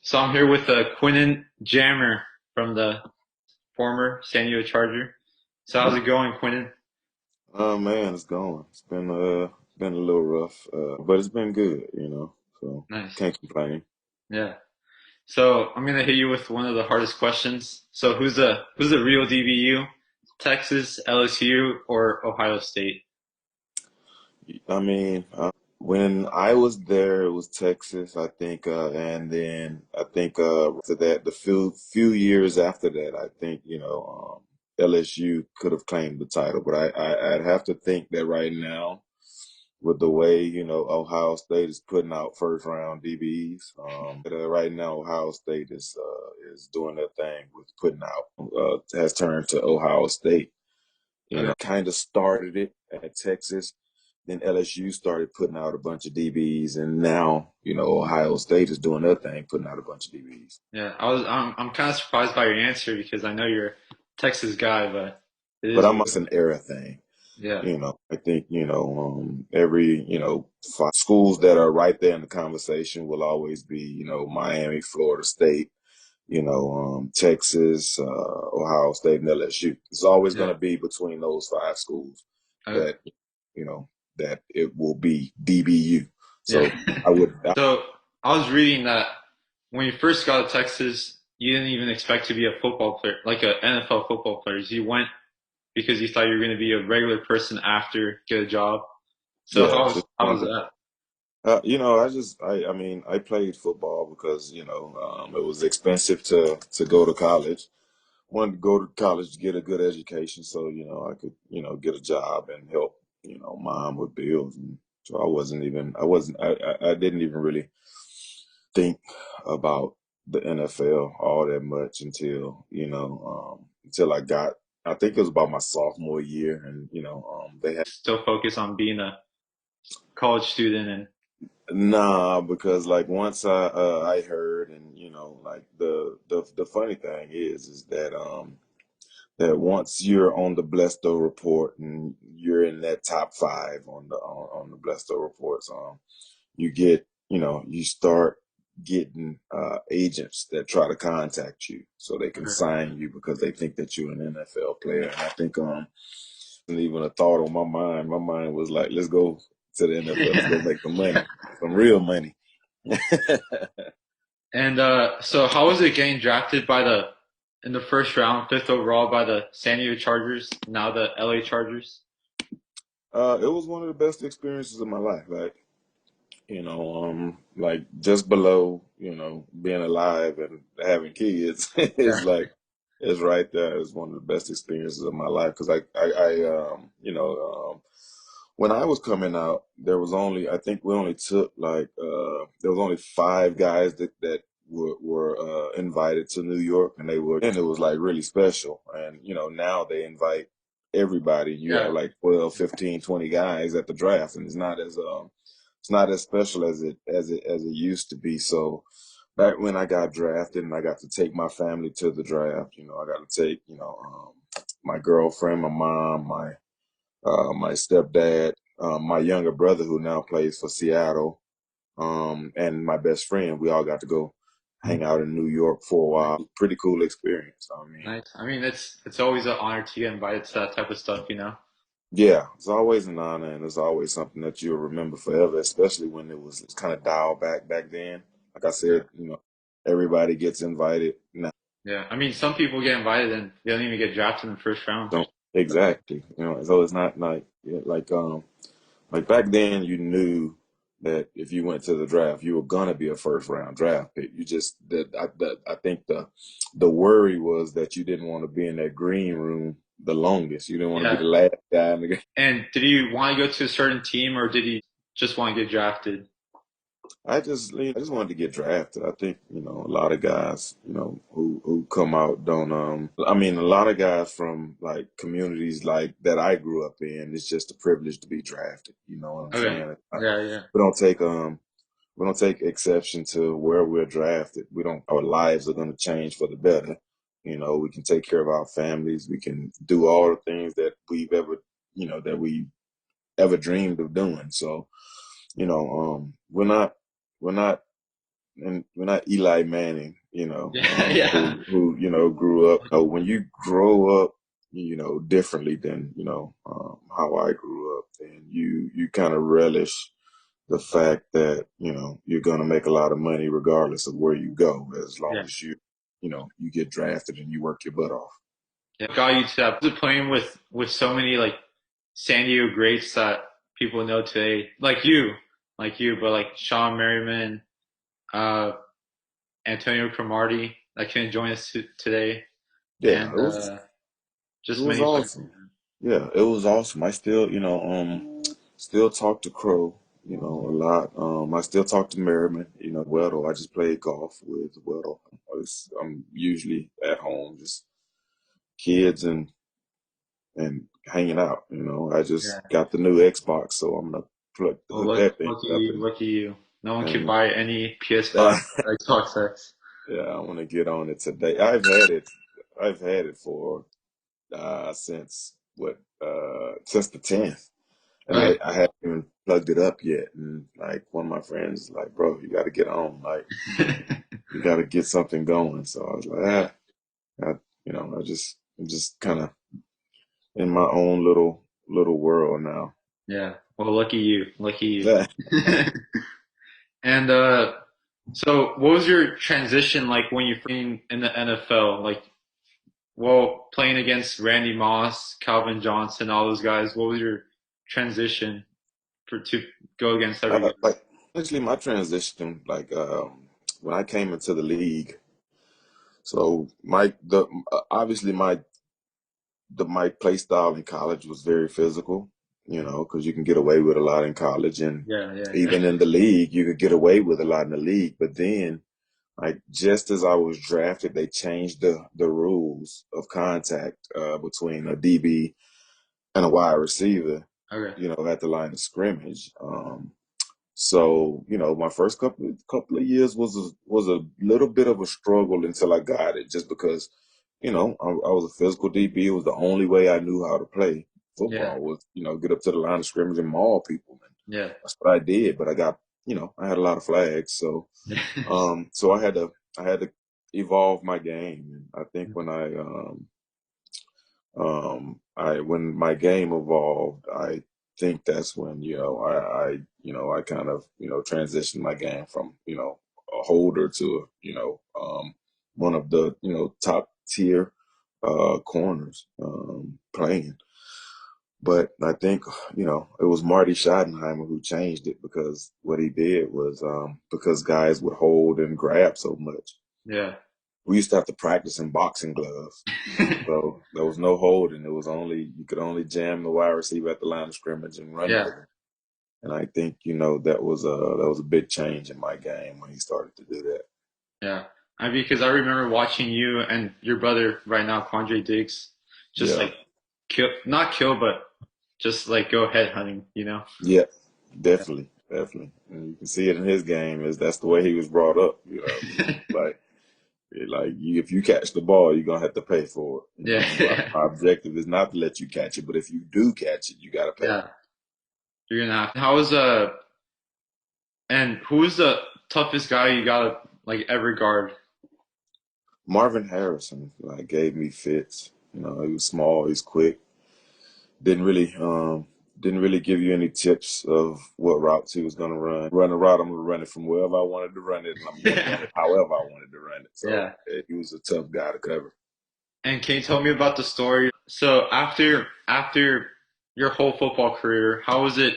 So I'm here with Quentin Jammer from the former San Diego Charger. So how's it going, Quentin? Oh man, it's going. It's been a little rough, but it's been good. So Nice. can't complain. Yeah. So I'm gonna hit you with one of the hardest questions. So who's the real DBU? Texas, LSU, or Ohio State? I mean, when I was there, it was Texas, I think, and then I think after that, the few years after that, I think LSU could have claimed the title, but I'd have to think that right now, with the way Ohio State is putting out first round DBs. Right now Ohio State is doing their thing with putting out has turned to Ohio State. Okay. Kind of started it at Texas, then LSU started putting out a bunch of DBs, and now Ohio State is doing their thing, putting out a bunch of DBs. Yeah. I'm kind of surprised by your answer because I know you're a Texas guy, but it But is I'm what. it's an era thing. Yeah. I think, every, five schools that are right there in the conversation will always be, Miami, Florida State, Texas, Ohio State, and LSU. It's always going Yeah. to be between those five schools Okay. that, you know, that it will be DBU. Yeah. So I would, So I was reading that when you first got to Texas, you didn't even expect to be a football player, like an NFL football player. You went because you thought you were going to be a regular person after get a job. So yeah, how was just how was wanted that? I mean, I played football because, it was expensive to go to college. Wanted to go to college to get a good education so, I could, get a job and help, mom with bills. And so I didn't even really think about the NFL all that much until I think it was about my sophomore year. And, they had. Still focus on being a college student and Nah, because like once I heard, and like the funny thing is that once you're on the Blesto report and you're in that top five on the Blesto reports, you start getting agents that try to contact you so they can sign you because they think that you're an NFL player. And I think wasn't even a thought on my mind. My mind was like, let's go to the NFL, let's go make some money, some real money. and so how was it getting drafted by the in the first round, fifth overall by the San Diego Chargers, now the LA Chargers? It was one of the best experiences of my life. Like just below, being alive and having kids Yeah. is like, is right there. It's one of the best experiences of my life. Cause when I was coming out, I think we only took there was only five guys that were invited to New York, and it was like really special. And, now they invite everybody. You Yeah. have like 12, 15, 20 guys at the draft, and it's not as special as it used to be. So back when I got drafted and I got to take my family to the draft, I got to take, my girlfriend, my mom, my stepdad, my younger brother who now plays for Seattle, and my best friend. We all got to go hang out in New York for a while. Pretty cool experience. I mean, Nice. I mean, it's always an honor to get invited to that type of stuff, you know? yeah, it's always an honor, and it's always something that you'll remember forever, especially when it's kind of dialed back then. Like I Yeah. said, everybody gets invited now. Yeah. I mean, some people get invited and they don't even get drafted in the first round. Don't exactly, so it's not like yeah, like back then, you knew that if you went to the draft, you were gonna be a first round draft pick. You just I think the worry was that you didn't want to be in that green room the longest. You didn't want to be Yeah. the last guy in the. And did you want to go to a certain team or did you just want to get drafted? I just wanted to get drafted. I think a lot of guys who come out don't. I mean, a lot of guys from like communities like that I grew up in. It's just a privilege to be drafted. You know what I'm Okay. saying? Yeah, yeah. We don't take we don't take exception to where we're drafted. We don't. Our lives are going to change for the better. We can take care of our families. We can do all the things that we ever dreamed of doing. So, we're not and we're not Eli Manning, Yeah, yeah, who grew up. When you grow up, differently than how I grew up, and you kind of relish the fact that you're going to make a lot of money regardless of where you go, as long yeah, as you get drafted and you work your butt off. yeah. Got you to that. Playing with so many like San Diego greats that people know today, but like Sean Merriman, uh, Antonio Cromartie that couldn't join us today, Yeah, and it just was many players. awesome. Yeah, it was awesome. I still, still talk to Crow, a lot. I still talk to Merriman, Weddle. I just played golf with Weddle. I'm usually at home, just kids and hanging out. I Yeah. just got the new Xbox, so I'm gonna Well, hook that thing lucky up you, lucky you. No one can and buy any PS5 or Xbox X. yeah, I want to get on it today. I've had it for since since the 10th. And Okay. I haven't even plugged it up yet. And like one of my friends is like, bro, you got to get on. Like, you got to get something going. So I was like, Yeah. I'm just kind of in my own little world now. Yeah. Well, lucky you. Lucky you. Yeah. And so what was your transition like when you in the NFL? Like, well, playing against Randy Moss, Calvin Johnson, all those guys. What was your transition for to go against every guy? Like actually, my transition, like when I came into the league. So obviously my play style in college was very physical, because you can get away with a lot in college, and Yeah, yeah, yeah. even in the league, you could get away with a lot in the league. But then, like just as I was drafted, they changed the rules of contact between a DB and a wide receiver, Okay. at the line of scrimmage. So, my first couple of years was a little bit of a struggle until I got it, just because, I was a physical DB. It was the only way I knew how to play Yeah, football was, get up to the line of scrimmage and maul people. And yeah. that's what I did. But I had a lot of flags. So, so I had to evolve my game. And I think when my game evolved, I think that's when I kind of transitioned my game from a holder to one of the top tier corners playing. But I think it was Marty Schottenheimer who changed it, because what he did was because guys would hold and grab so much. Yeah. We used to have to practice in boxing gloves. So there was no holding. It was only you could only jam the wide receiver at the line of scrimmage and run Yeah, with him. And I think that was a big change in my game when he started to do that. yeah. Because I remember watching you and your brother right now, Quandre Diggs, just Yeah, like not kill, but just like go head hunting, you know? yeah, definitely, definitely. And you can see it in his game. Is that's the way he was brought up. Like if you catch the ball, you're gonna have to pay for it. Yeah, And yeah, my objective is not to let you catch it, but if you do catch it, you gotta pay. yeah. You're gonna have. How was and who's the toughest guy you got to like ever guard? Marvin Harrison like gave me fits. He was small, he's quick. Didn't really didn't really give you any tips of what routes he was gonna run. Run a route, I'm gonna run it from wherever I wanted to run it, and I'm gonna run Yeah, it however I wanted to run it. So yeah. he was a tough guy to cover. And can you tell me about the story? So after your whole football career, how was it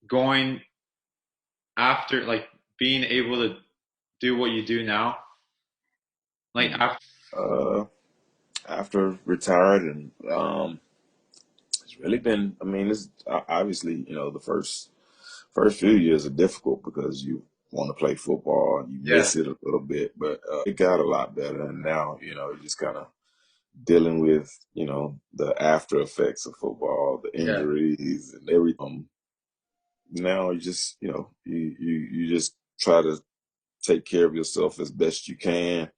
going after like being able to do what you do now? Like Hmm. after, Uh, After retired, and it's really been. I mean, it's obviously the first few years are difficult because you want to play football and you yeah, miss it a little bit, but it got a lot better, and now you're just kind of dealing with the after effects of football, the yeah, injuries and everything. Now you just you just try to take care of yourself as best you can.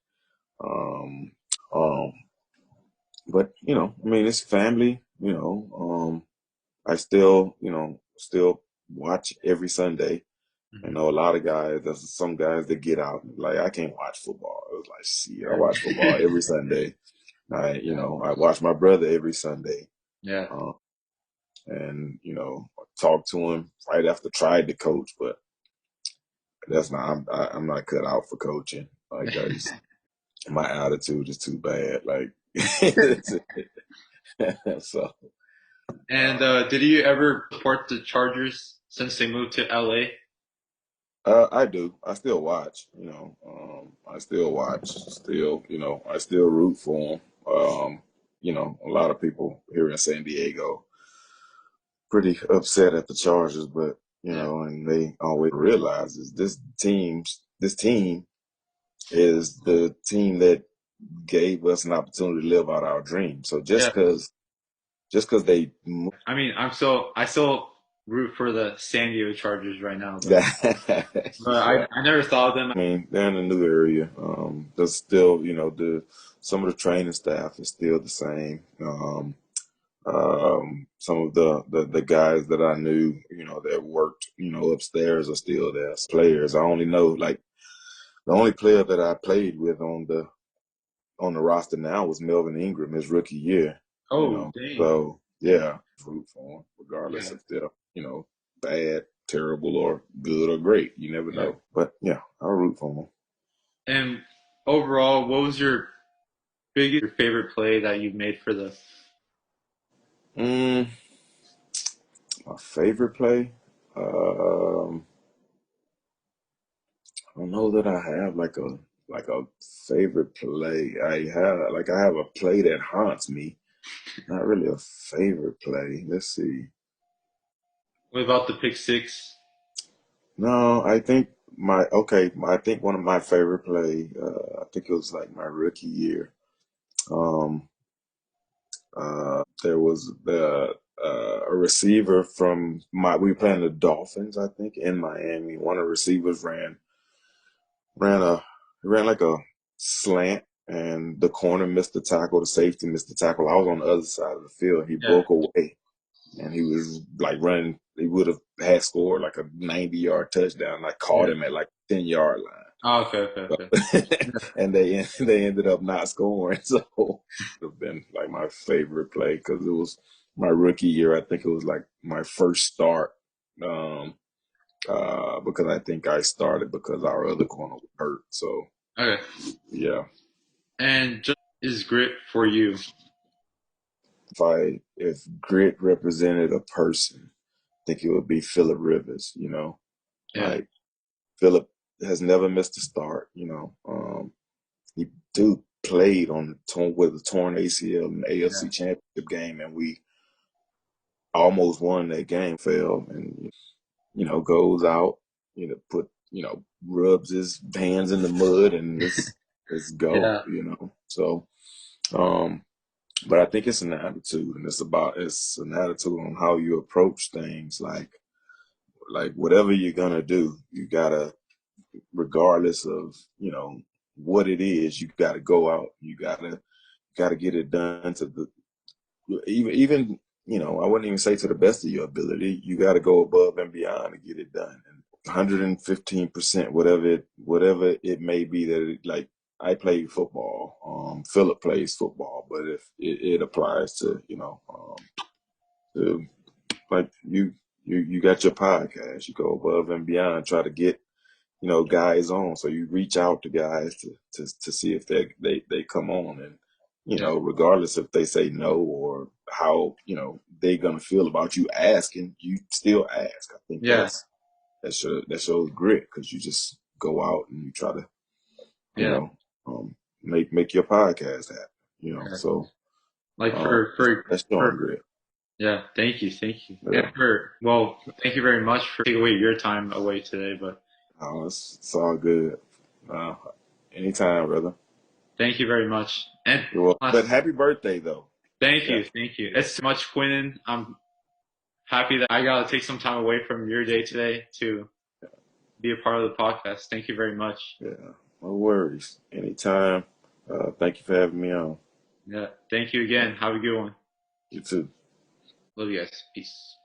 Um, um, but I mean, it's family. I still watch every Sunday. I Hmm. know a lot of guys. There's some guys that get out like I can't watch football. It was like, see, I watch football Yeah. every Sunday. I watch my brother every Sunday, Yeah. uh, and talk to him right after tried to coach, but that's not. I'm not cut out for coaching. Like my attitude is too bad. Like so. And did you ever support the Chargers since they moved to LA? I do. I still watch. I still watch. Still, I still root for them. A lot of people here in San Diego pretty upset at the Chargers, but Yeah. and they always realizes this team is the team that gave us an opportunity to live out our dream. So Yeah. just because they moved, I mean, I still root for the San Diego Chargers right now, but yeah. I never thought of them. I mean, they're in a new area. There's still, the some of the training staff is still the same. Some of the guys that I knew, that worked, upstairs are still there. Players, I only know like the only player that I played with on the roster now was Melvin Ingram, his rookie year. Oh, dang. So yeah, root for him, regardless Yeah. if they're bad, terrible, or good or great. You never Yeah. know. But yeah, I'll root for him. And overall, what was your favorite play that you made for the? Mm, my favorite play. Um, I don't know that I have like a favorite play. I have a play that haunts me. Not really a favorite play. Let's see. What about the pick six? No, I think I think one of my favorite play. I think it was like my rookie year. Um, there was a receiver from we were playing the Dolphins, I think, in Miami. One of the receivers ran a ran like a slant, and the corner missed the tackle, the safety missed the tackle. I was on the other side of the field. He Yeah. broke away, and he was like running. He would have had scored like a 90-yard touchdown. I caught Yeah. him at like 10-yard line. Oh, okay. Okay. So, Okay. and they ended up not scoring. So it would have been like my favorite play because it was my rookie year. I think it was like my first start. Um, because I think I started because our other corner was hurt. So Okay. yeah, And just is grit for you? if grit represented a person, I think it would be Philip Rivers. Yeah. Like Philip has never missed a start. He dude played on the torn with a torn ACL in the Yeah. AFC Championship game, and we almost won that game. Fell and goes out, rubs his hands in the mud, and let's go. Yeah. So, um, but I think it's an attitude, and it's an attitude on how you approach things. Like whatever you're gonna do, you gotta, regardless of what it is, you gotta go out. You gotta get it done to the even I wouldn't even say to the best of your ability. You got to go above and beyond to get it done. And 115%, whatever it may be that like I play football. Philip plays football, but if it applies to to like you got your podcast, you go above and beyond, try to get guys on. So you reach out to guys to see if they come on, and Yeah. regardless if they say no or how they gonna feel about you asking, you still ask. I think Yeah. that shows grit because you just go out and you try to you Yeah. know make your podcast happen. Yeah. So Like that's showing grit. yeah. Thank you. Thank you. And Yeah, thank you very much for taking away your time away today. But it's all good. Uh, Anytime, brother. thank you very much. And You're welcome. But last, happy birthday though. thank Yeah. you. Thank you. It's so much, Quentin. I'm happy that I got to take some time away from your day today to be a part of the podcast. Thank you very much. Yeah, no worries. Anytime. Thank you for having me on. Yeah. Thank you Yeah, again. Have a good one. you too. Love you guys. Peace.